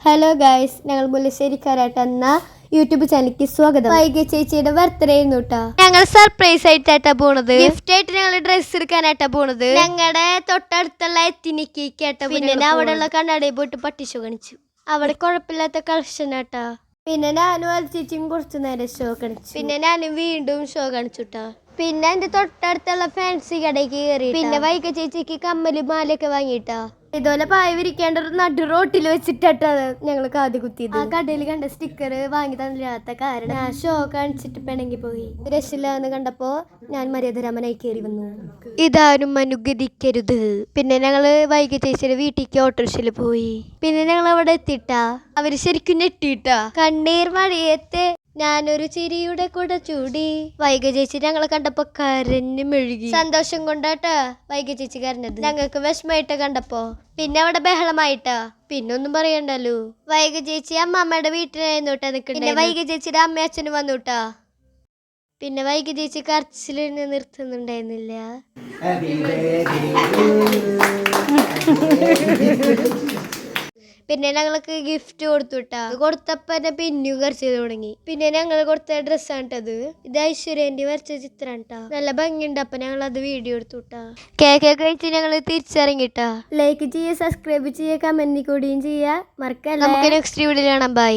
Hello guys, ഞങ്ങൾ മുല്ലശ്ശേരിക്കാരായിട്ട് എന്ന YouTube ചാനലിലേക്ക് സ്വാഗതം. വൈകി ചേച്ചിയുടെ ബർത്ത്ഡേ ആയിരുന്നു കേട്ടോ. ഞങ്ങൾ സർപ്രൈസ് ആയിട്ടാ പോണത്. ഗിഫ്റ്റ് ആയിട്ട് ഞങ്ങൾ ഡ്രസ്സ് എടുക്കാനായിട്ടാ പോണത്. ഞങ്ങളുടെ തൊട്ടടുത്തുള്ള എത്തിനിക്കേട്ടാ. പിന്നെ ഞാൻ അവിടെയുള്ള കണ്ണാടിയിൽ പോയിട്ട് പട്ടിഷോ കാണിച്ചു. അവിടെ കുഴപ്പമില്ലാത്ത കളക്ഷൻ ആട്ടാ. പിന്നെ ഞാനും അത് ചേച്ചിയും കുറച്ചു നേരം ഷോ കാണിച്ചു. പിന്നെ ഞാനും വീണ്ടും ഷോ കാണിച്ചുട്ടാ. പിന്നെ എന്റെ തൊട്ടടുത്തുള്ള ഫാൻസി കടയ്ക്ക് കയറി. പിന്നെ വൈകി ചേച്ചിക്ക് കമ്മല് മാലയൊക്കെ വാങ്ങിയിട്ടാ. ഇതുപോലെ പായ വിരിക്കേണ്ട നടു റോട്ടിൽ വെച്ചിട്ടാ ഞങ്ങൾ കാത് കുത്തിയത്. ആ കടയിൽ കണ്ട സ്റ്റിക്കർ വാങ്ങി തന്നില്ലാത്ത കാരണം ഞാൻ ഷോ കാണിച്ചിട്ട് പിണങ്ങി പോയി. രക്ഷയില്ലാന്ന് കണ്ടപ്പോ ഞാൻ മര്യാദരാമനായി കയറി വന്നു. ഇതാരും അനുഗതിക്കരുത്. പിന്നെ ഞങ്ങള് വൈകി ചേച്ചിയുടെ വീട്ടിലേക്ക് ഓട്ടോറിക്ഷയിൽ പോയി. പിന്നെ ഞങ്ങൾ അവിടെ എത്തിട്ടാ അവര് ശരിക്കും ഞെട്ടിട്ടാ. കണ്ണീർ മഴയത്തെ ഞാനൊരു ചിരിയുടെ കൂടെ ചൂടി. വൈകി ചേച്ചി ഞങ്ങളെ കണ്ടപ്പോ കരഞ്ഞു മെഴുകി. സന്തോഷം കൊണ്ടാട്ടാ വൈകി ചേച്ചി കരഞ്ഞത്. ഞങ്ങൾക്ക് വിഷമായിട്ടാ കണ്ടപ്പോ. പിന്നെ അവിടെ ബഹളമായിട്ടാ. പിന്നെ ഒന്നും പറയണ്ടല്ലോ. വൈകി ചേച്ചി അമ്മമ്മയുടെ വീട്ടിലായിരുന്നു കേട്ടാ നിൽക്കണ്ടേ. പിന്നെ വൈകി ചേച്ചിയുടെ അമ്മ അച്ഛനും വന്നുട്ടാ. പിന്നെ വൈകി ചേച്ചി കരച്ചിൽ നിർത്തുന്നുണ്ടായിരുന്നില്ല. പിന്നെ ഞങ്ങൾക്ക് ഗിഫ്റ്റ് കൊടുത്തുട്ടാ. കൊടുത്തപ്പോ പിന്നെ കരച്ചു തുടങ്ങി. പിന്നെ ഞങ്ങൾ കൊടുത്ത ഡ്രസ്സാണിട്ടത്. ഇത് ഐശ്വര്യന്റെ വരച്ച ചിത്രം ട്ടാ. നല്ല ഭംഗിയുണ്ട്. അപ്പൊ ഞങ്ങൾ അത് വീഡിയോ എടുത്തുട്ടാ. കേക്ക് കഴിച്ച് ഞങ്ങൾ തിരിച്ചിറങ്ങിട്ടാ. ലൈക്ക് ചെയ്യുക, സബ്സ്ക്രൈബ് ചെയ്യുക, കമന്റ് കൂടുകയും ചെയ്യുക. മറക്കല്ല. നമുക്ക് നെക്സ്റ്റ് വീഡിയോ കാണാം. ബൈ.